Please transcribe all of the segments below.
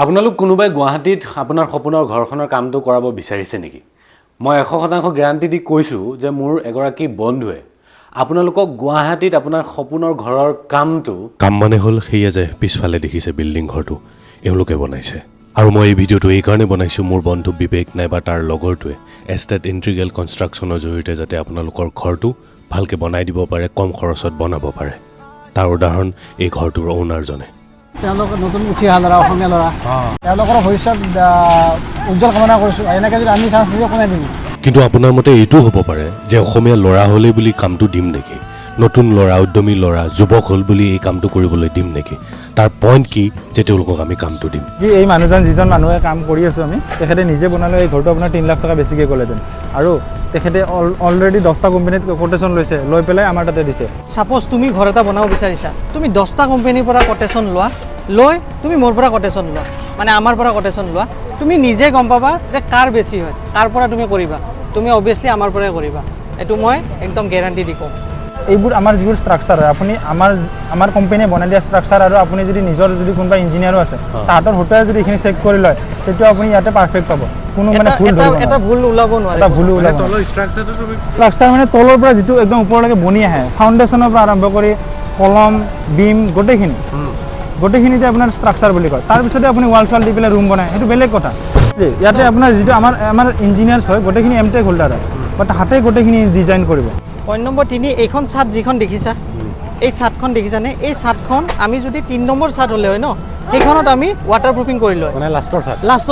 আপোনালোক কোনোবাই গুৱাহাটীত আপোনাৰ সপোনৰ ঘৰখনৰ কামটো কৰাব বিচাৰিছে নেকি? মই 100% গ্যাৰান্টি দি কৈছোঁ যে মোৰ এগৰাকী বন্ধুৱে আপোনালোকক গুৱাহাটীত আপোনাৰ সপোনৰ ঘৰৰ কাম মানে হ'ল সেয়া যে পিছফালে দেখিছে বিল্ডিং ঘৰটো এওঁলোকে বনাইছে আৰু মই এই ভিডিঅ'টো এই কাৰণে বনাইছোঁ মোৰ বন্ধু বিবেক নাইবা তাৰ লগৰটোৱে এষ্টেট ইণ্টিগ্ৰেল কনষ্ট্ৰাকশ্যনৰ জৰিয়তে যাতে আপোনালোকৰ ঘৰটো ভালকৈ বনাই দিব পাৰে, কম খৰচত বনাব পাৰে। তাৰ উদাহৰণ এই ঘৰটোৰ অ'নাৰজনে। তেওঁলোক নতুন উঠি অহা ল'ৰা, অসমীয়া ল'ৰা, তেওঁলোকৰ ভৱিষ্যত উজ্জ্বল কামনা কৰিছোঁ। এনেকৈ যদি আমি চান্স দিওঁ কোনে দিম। কিন্তু আপোনাৰ মতে এইটো হ'ব পাৰে যে অসমীয়া ল'ৰা হ'লেই বুলি কামটো দিম নেকি? নতুন ল'ৰা, উদ্যমী ল'ৰা, যুৱক হ'ল বুলি এই কামটো কৰিবলৈ দিম নেকি? তাৰ পইণ্ট কি যে তেওঁলোকক আমি কামটো দিম? এই মানুহজন যিজন মানুহে কাম কৰি আছোঁ আমি, তেখেতে নিজে বনালে এই ঘৰটো আপোনাৰ 3 লাখ টকা বেছিকৈ ক'লেহেঁতেন। আৰু তেখেতে অলৰেডি 10টা কোম্পানীত কোটেশ্যন লৈ পেলাই আমাৰ তাতে দিছে। ছাপ'জ তুমি ঘৰ এটা বনাব বিচাৰিছা, তুমি 10টা কোম্পানীৰ পৰা কোটেশ্যন লৈ তুমি মোৰ পৰা কোটেশ্যন লোৱা, মানে আমাৰ পৰা কোটেশ্যন লোৱা, তুমি নিজে গম পাবা যে কাৰ বেছি হয়, কাৰ পৰা তুমি কৰিবা। তুমি অবভিয়াছলি আমাৰ পৰাই কৰিবা, এইটো মই একদম গেৰাণ্টি দি কওঁ। এইবোৰ আমাৰ যিবোৰ ষ্ট্ৰাকচাৰ হয়, আপুনি আমাৰ কোম্পানীয়ে বনাই দিয়া ষ্ট্ৰাকচাৰ আৰু আপুনি যদি নিজৰ যদি কোনোবা ইঞ্জিনিয়াৰো আছে তাহাঁতৰ হোটেল যদি এইখিনি চেক কৰি লয়, তেতিয়া আপুনি ইয়াতে পাৰফেক্ট পাব। কোনো মানে এটা ভুল ওলাব নোৱাৰে। ষ্ট্ৰাকচাৰ মানে তলৰ পৰা যিটো একদম ওপৰলৈকে বনি আহে, ফাউণ্ডেশ্যনৰ পৰা আৰম্ভ কৰি কলম, বিম, গোটেইখিনি যে আপোনাৰ ষ্ট্ৰাকচাৰ বুলি কয়। তাৰপিছতে আপুনি ৱাল চোৱাল দি পেলাই ৰুম বনায়, সেইটো বেলেগ কথা। ইয়াতে আপোনাৰ যিটো আমাৰ ইঞ্জিনিয়াৰ্ছ হয়, গোটেইখিনি এমটেক হোল্ডাৰ হয়, বাট হাতে গোটেইখিনি ডিজাইন কৰিব। পইণ্ট নম্বৰ 3, এইখন ছাদ যিখন দেখিছা, এই ছাদখন দেখিছানে? এই ছাদখন আমি যদি 3 নম্বৰ ছাদ হ'লে হয় ন, সেইখনত আমি ৱাটাৰ প্ৰুফিং কৰিলোঁ হয়, মানে লাষ্টৰ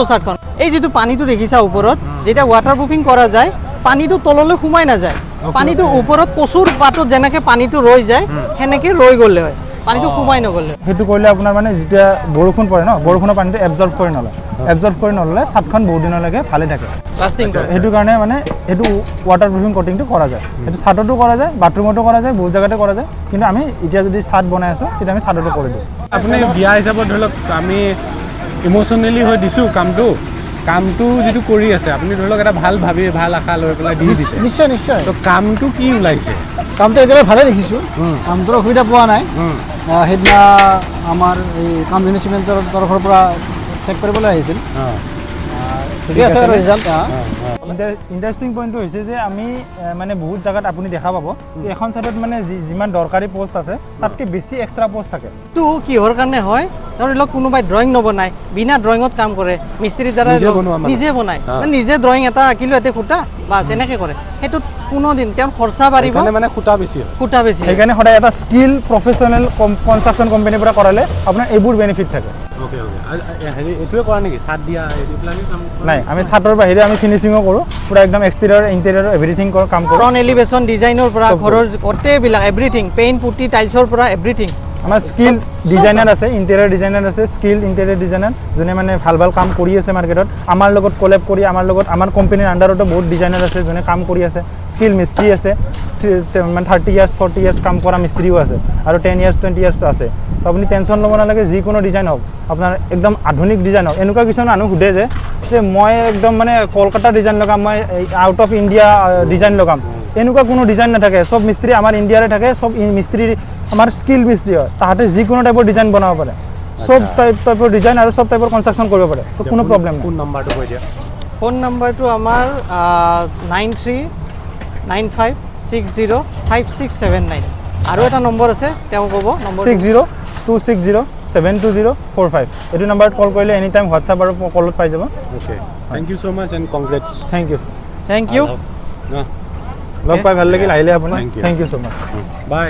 ছাদখন। এই যিটো পানীটো দেখিছা ওপৰত, যেতিয়া ৱাটাৰ প্ৰুফিং কৰা যায়, পানীটো তললৈ সোমাই নাযায়। পানীটো ওপৰত কচুৰ পাতত যেনেকৈ পানীটো ৰৈ যায়, সেনেকৈ ৰৈ গ'লে হয়, পানীটো সোমাই নগ'লে। সেইটো কৰিলে আপোনাৰ মানে যেতিয়া বৰষুণ পৰে ন, বৰষুণৰ পানীটো এবজৰ্ভ কৰি নল'লে ছাদখন বহুত দিনলৈকে ভালে থাকে, লাষ্টিং কৰে। সেইটো কাৰণে মানে সেইটো ৱাটাৰ প্ৰুফিং কটিংটো কৰা যায়। সেইটো ছাদতো কৰা যায়, বাথৰুমতো কৰা যায়, বহুত জেগাতে কৰা যায়। কিন্তু আমি এতিয়া যদি ছাদ বনাই আছোঁ, তেতিয়া আমি ছাদতো কৰি দিওঁ। আপুনি বিয়া হিচাপত ধৰি লওক আমি ইম'চনেলি হৈ দিছোঁ কামটো যিটো কৰি আছে, আপুনি ধৰি লওক এটা ভাল আশা লৈ পেলাই দি দিছে। নিশ্চয়। তো কামটো কি ওলাইছে? কামটো এতিয়ালৈ ভালে দেখিছোঁ, কামটোৰ অসুবিধা পোৱা নাই। সেইদিনা আমাৰ এই কামধেনু চিমেণ্টৰ তৰফৰ পৰা চেক কৰিবলৈ আহিছিল, ঠিকে আছে আৰু ৰিজাল্ট। ইণ্টাৰেষ্টিং পইণ্টটো হৈছে যে আমি মানে বহুত জেগাত আপুনি দেখা পাব যে এখন ছাইডত মানে যিমান দৰকাৰী পষ্ট আছে তাতকৈ বেছি এক্সট্ৰা পষ্ট থাকে। এইটো কিহৰ কাৰণে হয়? ধৰি লওক কোনোবাই ড্ৰয়িং নবনায়, বিনা ড্ৰয়িঙত কাম কৰে, মিস্ত্ৰীৰ দ্বাৰা নিজে বনায়, নিজে ড্ৰয়িং এটা আঁকিলো, ইয়াতে খুটা বাছ এনেকৈ কৰে। সেইটোত কোনো দিন তেওঁৰ খৰচা বাঢ়িব, মানে খুটা বেছি। সেইকাৰণে সদায় এটা স্কিল প্ৰফেচনেল কনষ্ট্ৰাকশ্যন কোম্পানীৰ পৰা কৰালে আপোনাৰ এইবোৰ বেনিফিট থাকে। এইটোৱে কৰা নেকি? ছাদ দিয়া নাই, আমি ছাদৰ বাহিৰে আমি ফিনিচিঙো কৰোঁ, পূৰা একদম এক্সটেৰিয়ৰ ইণ্টেৰিয়ৰ এভৰিথিং কাম কৰোঁ। ফ্ৰণ্ট এলিভেশ্যন ডিজাইনৰ পৰা ঘৰৰ গোটেইবিলাক এভৰিথিং, পেইণ্ট পুটি টাইলছৰ পৰা এভৰিথিং। আমাৰ স্কিল ডিজাইনাৰ আছে, ইণ্টেৰিয়ৰ ডিজাইনাৰ আছে, স্কিল ইণ্টেৰিয়ৰ ডিজাইনাৰ, যোনে মানে ভাল কাম কৰি আছে মাৰ্কেটত। আমাৰ লগত কলেব কৰি আমাৰ কোম্পানীৰ আণ্ডাৰতো বহুত ডিজাইনাৰ আছে, যোনে কাম কৰি আছে। স্কিল মিস্ত্ৰী আছে, মানে 30 ইয়াৰ্ছ 40 ইয়াৰ্ছ কাম কৰা মিস্ত্ৰীও আছে, আৰু 10 ইয়াৰ্ছ 20 ইয়াৰ্ছটো আছে। তো আপুনি টেনশ্যন ল'ব নালাগে, যিকোনো ডিজাইন হওক, আপোনাৰ একদম আধুনিক ডিজাইন হওক। এনেকুৱা কিছুমান মানুহ সোধে যে মই একদম মানে কলকাতা ডিজাইন লগাম, মই আউট অফ ইণ্ডিয়া ডিজাইন লগাম। এনেকুৱা কোনো ডিজাইন নাথাকে, চব মিস্ত্ৰী আমাৰ ইণ্ডিয়াৰে থাকে, চব মিস্ত্ৰী আমাৰ স্কিল মিস্ত্ৰী হয়, তাহাঁতে যিকোনো টাইপৰ ডিজাইন বনাব পাৰে, চব টাইপৰ ডিজাইন আৰু চব টাইপৰ কনষ্ট্ৰাকশ্যন কৰিব পাৰে, তো কোনো প্ৰব্লেম নাই। ফোন নাম্বাৰটো কৈ দিয়া। ফোন নাম্বাৰটো আমাৰ 9395605679। আৰু এটা নম্বৰ আছে, তেওঁ ক'ব নম্বৰ 6026072045। এইটো নাম্বাৰত কল কৰিলে এনি টাইম হোৱাটছআপ আৰু কলত পাই যাব। Thank you so' much and congrats. Thank you. লগ পাই ভাল লাগিল, আহিলে আপুনি। Thank you so' much. By.